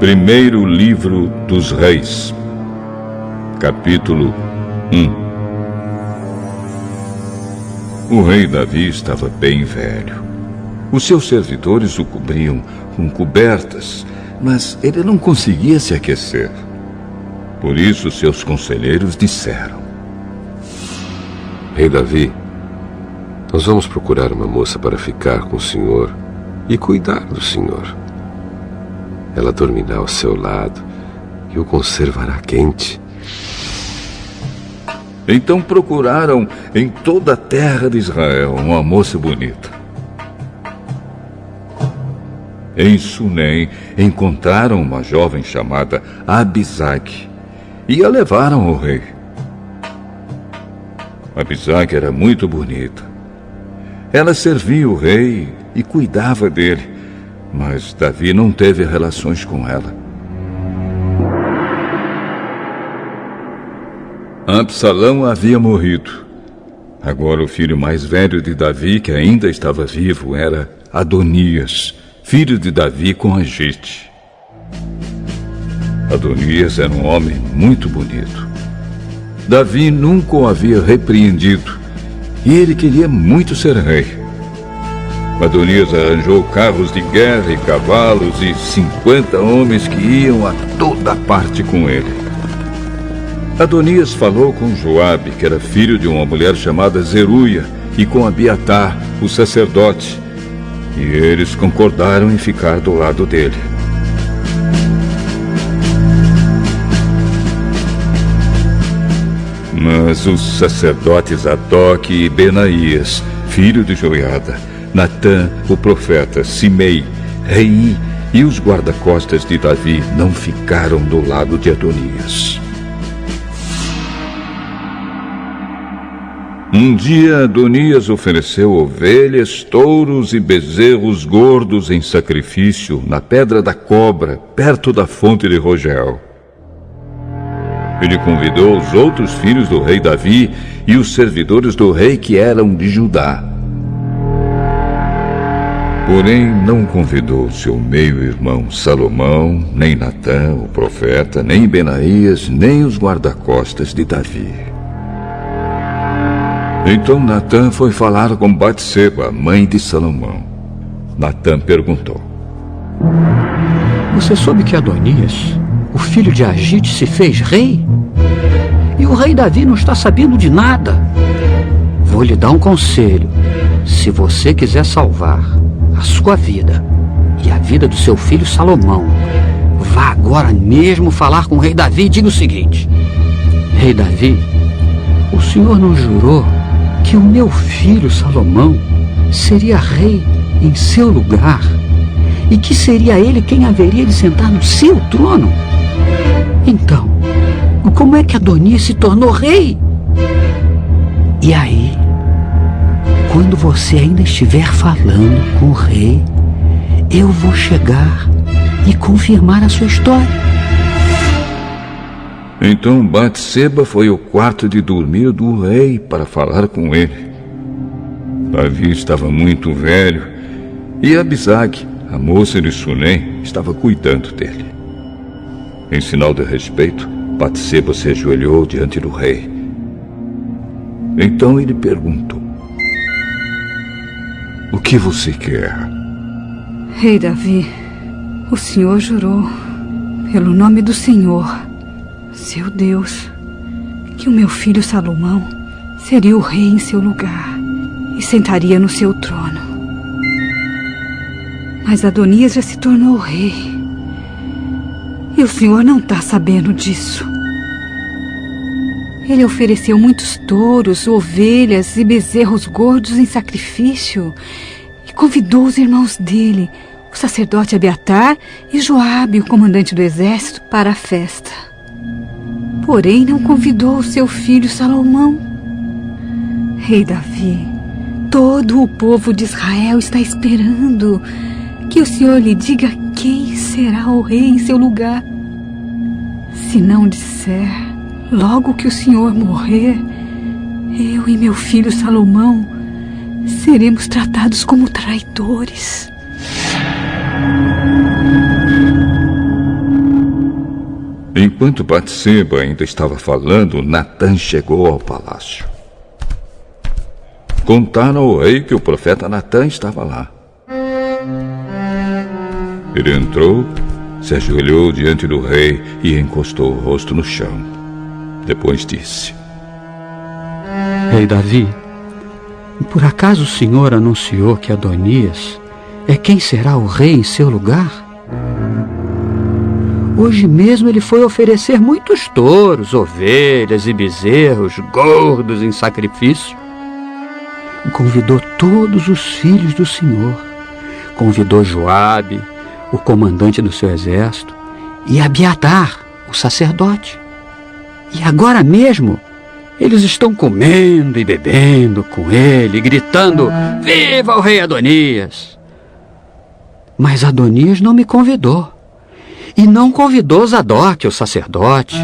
Primeiro livro dos Reis, capítulo 1. O rei Davi estava bem velho. Os seus servidores o cobriam com cobertas, mas ele não conseguia se aquecer. Por isso seus conselheiros disseram: Rei Davi, nós vamos procurar uma moça para ficar com o senhor e cuidar do senhor. Ela dormirá ao seu lado e o conservará quente. Então procuraram em toda a terra de Israel uma moça bonita. Em Sunem encontraram uma jovem chamada Abisag e a levaram ao rei. Abisag era muito bonita. Ela servia o rei e cuidava dele. Mas Davi não teve relações com ela. Absalão havia morrido. Agora o filho mais velho de Davi, que ainda estava vivo, era Adonias, filho de Davi com Agite. Adonias era um homem muito bonito. Davi nunca o havia repreendido e ele queria muito ser rei. Adonias arranjou carros de guerra e cavalos e 50 homens que iam a toda parte com ele. Adonias falou com Joabe, que era filho de uma mulher chamada Zeruia, e com Abiatar, o sacerdote, e eles concordaram em ficar do lado dele. Mas os sacerdotes Adoc e Benaías, filho de Joiada, Natã, o profeta, Simei, Rei e os guarda-costas de Davi não ficaram do lado de Adonias. Um dia Adonias ofereceu ovelhas, touros e bezerros gordos em sacrifício na Pedra da Cobra, perto da fonte de Rogel. Ele convidou os outros filhos do rei Davi e os servidores do rei que eram de Judá. Porém, não convidou seu meio-irmão Salomão, nem Natã, o profeta, nem Benaías, nem os guarda-costas de Davi. Então Natã foi falar com Batseba, mãe de Salomão. Natã perguntou: Você soube que Adonias, o filho de Agite, se fez rei? E o rei Davi não está sabendo de nada. Vou lhe dar um conselho. Se você quiser salvar a sua vida e a vida do seu filho Salomão, vá agora mesmo falar com o rei Davi e diga o seguinte: Rei Davi, o senhor não jurou que o meu filho Salomão seria rei em seu lugar e que seria ele quem haveria de sentar no seu trono? Então, como é que Adonias se tornou rei? E aí, quando você ainda estiver falando com o rei, eu vou chegar e confirmar a sua história. Então Batseba foi ao quarto de dormir do rei para falar com ele. Davi estava muito velho e Abisag, a moça de Sunem, estava cuidando dele. Em sinal de respeito, Batseba se ajoelhou diante do rei. Então ele perguntou: O que você quer? Rei Davi, o senhor jurou, pelo nome do Senhor, seu Deus, que o meu filho Salomão seria o rei em seu lugar e sentaria no seu trono. Mas Adonias já se tornou rei. E o senhor não está sabendo disso. Ele ofereceu muitos touros, ovelhas e bezerros gordos em sacrifício e convidou os irmãos dele, o sacerdote Abiatar e Joabe, o comandante do exército, para a festa. Porém, não convidou o seu filho Salomão. Rei Davi, todo o povo de Israel está esperando que o senhor lhe diga quem será o rei em seu lugar. se não disser, logo que o senhor morrer, eu e meu filho Salomão seremos tratados como traidores. Enquanto Batseba ainda estava falando, Natã chegou ao palácio. Contaram ao rei que o profeta Natã estava lá. Ele entrou, se ajoelhou diante do rei e encostou o rosto no chão. Depois disse: Rei Davi, por acaso o senhor anunciou que Adonias é quem será o rei em seu lugar? Hoje mesmo ele foi oferecer muitos touros, ovelhas e bezerros gordos em sacrifício. Convidou todos os filhos do Senhor. Convidou Joabe, o comandante do seu exército, e Abiatar, o sacerdote. E agora mesmo eles estão comendo e bebendo com ele, gritando: Viva o rei Adonias! Mas Adonias não me convidou. E não convidou Zadok, o sacerdote,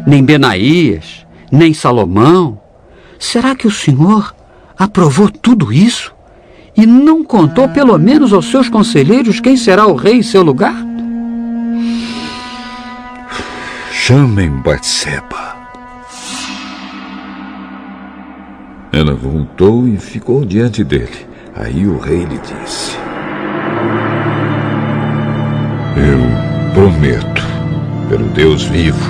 nem Benaías, nem Salomão. Será que o Senhor aprovou tudo isso e não contou pelo menos aos seus conselheiros quem será o rei em seu lugar? Chamem Batseba. Ela voltou e ficou diante dele. Aí o rei lhe disse: Eu prometo, pelo Deus vivo,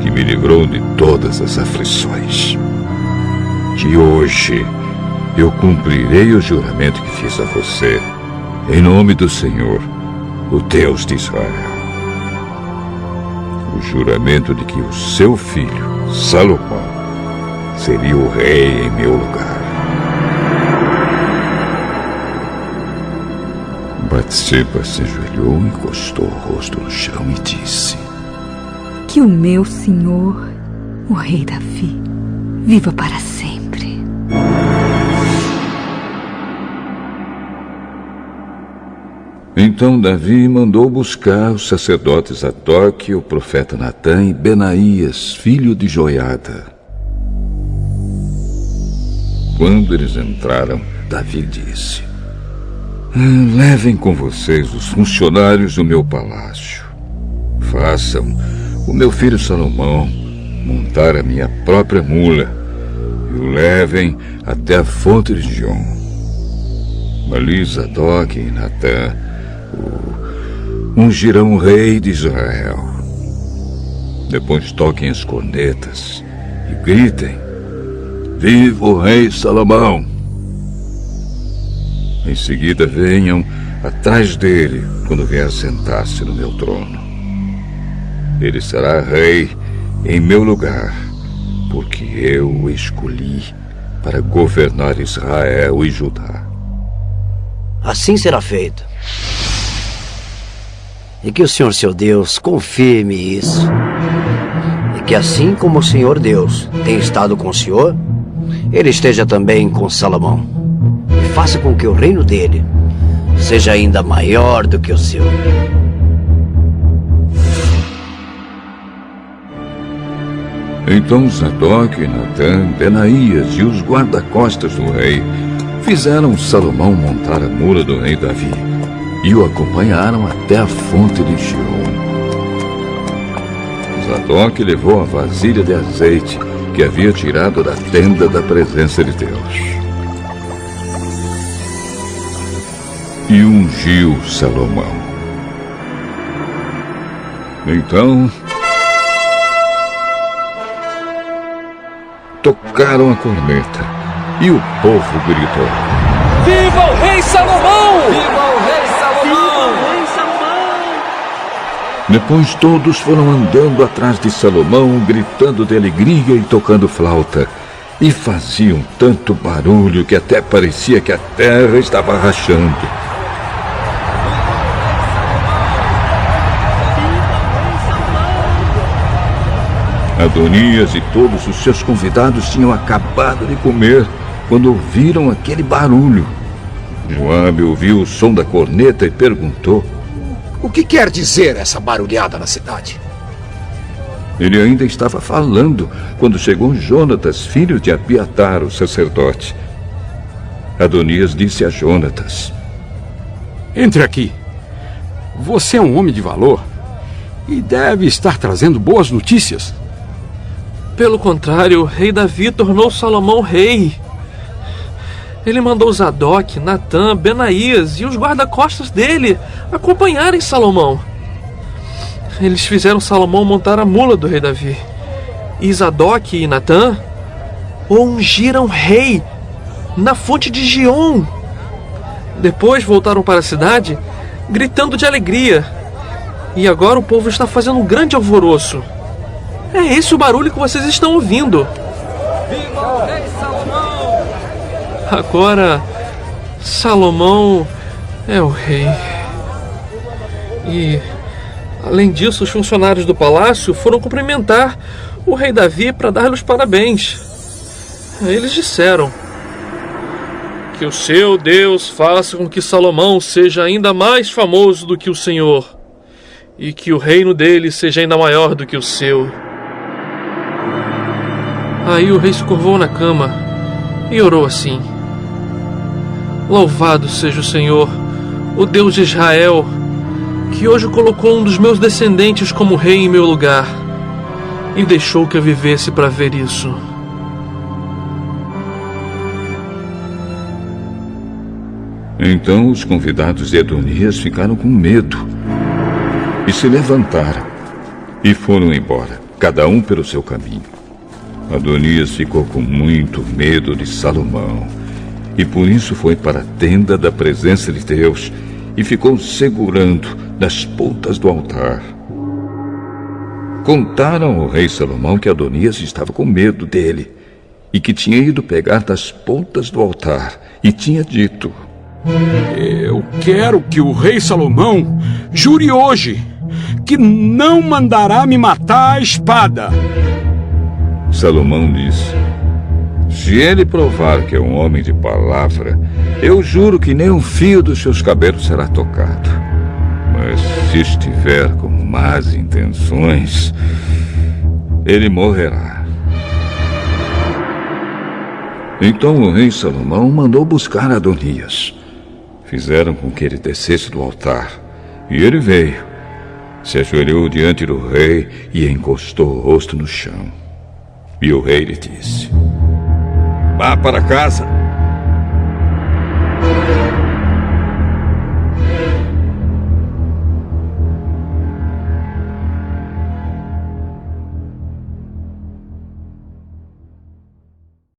que me livrou de todas as aflições, que hoje eu cumprirei o juramento que fiz a você, em nome do Senhor, o Deus de Israel. O juramento de que o seu filho, Salomão, seria o rei em meu lugar. Batseba se ajoelhou, encostou o rosto no chão e disse: Que o meu senhor, o rei Davi, viva para sempre. Então Davi mandou buscar os sacerdotes Zadok, o profeta Natã e Benaías, filho de Joiada. Quando eles entraram, Davi disse: Levem com vocês os funcionários do meu palácio. Façam o meu filho Salomão montar a minha própria mula e o levem até a fonte de Gion. Ali Zadok e Natã ungirão o rei de Israel. Depois toquem as cornetas e gritem: Viva o rei Salomão! Em seguida venham atrás dele quando vier sentar-se no meu trono. Ele será rei em meu lugar, porque eu o escolhi para governar Israel e Judá. Assim será feito. E que o Senhor, seu Deus, confirme isso. E que assim como o Senhor Deus tem estado com o Senhor, Ele esteja também com Salomão. E faça com que o reino dele seja ainda maior do que o seu. Então Zadok, Natã, Benaías e os guarda-costas do rei fizeram Salomão montar a mula do rei Davi e o acompanharam até a fonte de Gion. Zadok levou a vasilha de azeite que havia tirado da tenda da presença de Deus e ungiu Salomão. Então tocaram a corneta e o povo gritou: Viva o rei Salomão! Viva o rei Salomão! Viva o rei Salomão! Depois todos foram andando atrás de Salomão, gritando de alegria e tocando flauta. E faziam tanto barulho que até parecia que a terra estava rachando. Adonias e todos os seus convidados tinham acabado de comer quando ouviram aquele barulho. Joabe ouviu o som da corneta e perguntou: O que quer dizer essa barulhada na cidade? Ele ainda estava falando quando chegou Jonatas, filho de Abiatar, o sacerdote. Adonias disse a Jonatas: Entre aqui. Você é um homem de valor e deve estar trazendo boas notícias. Pelo contrário, o rei Davi tornou Salomão rei. Ele mandou Zadok, Natã, Benaías e os guarda-costas dele acompanharem Salomão. Eles fizeram Salomão montar a mula do rei Davi. E Zadok e Natã o ungiram rei na fonte de Gion. Depois voltaram para a cidade gritando de alegria. E agora o povo está fazendo um grande alvoroço. É esse o barulho que vocês estão ouvindo. Viva o rei Salomão! Agora, Salomão é o rei. E, além disso, os funcionários do palácio foram cumprimentar o rei Davi para dar-lhe os parabéns. Eles disseram: que o seu Deus faça com que Salomão seja ainda mais famoso do que o Senhor, e que o reino dele seja ainda maior do que o seu. Aí o rei se curvou na cama e orou assim: Louvado seja o Senhor, o Deus de Israel, que hoje colocou um dos meus descendentes como rei em meu lugar, e deixou que eu vivesse para ver isso. Então os convidados de Adonias ficaram com medo e se levantaram e foram embora, cada um pelo seu caminho. Adonias ficou com muito medo de Salomão e por isso foi para a tenda da presença de Deus e ficou segurando nas pontas do altar. Contaram ao rei Salomão que Adonias estava com medo dele e que tinha ido pegar das pontas do altar e tinha dito: Eu quero que o rei Salomão jure hoje que não mandará me matar à espada. Salomão disse: Se ele provar que é um homem de palavra, eu juro que nem um fio dos seus cabelos será tocado. Mas se estiver com más intenções, ele morrerá. Então o rei Salomão mandou buscar Adonias. Fizeram com que ele descesse do altar, e ele veio, se ajoelhou diante do rei e encostou o rosto no chão. E o rei lhe disse: Vá para casa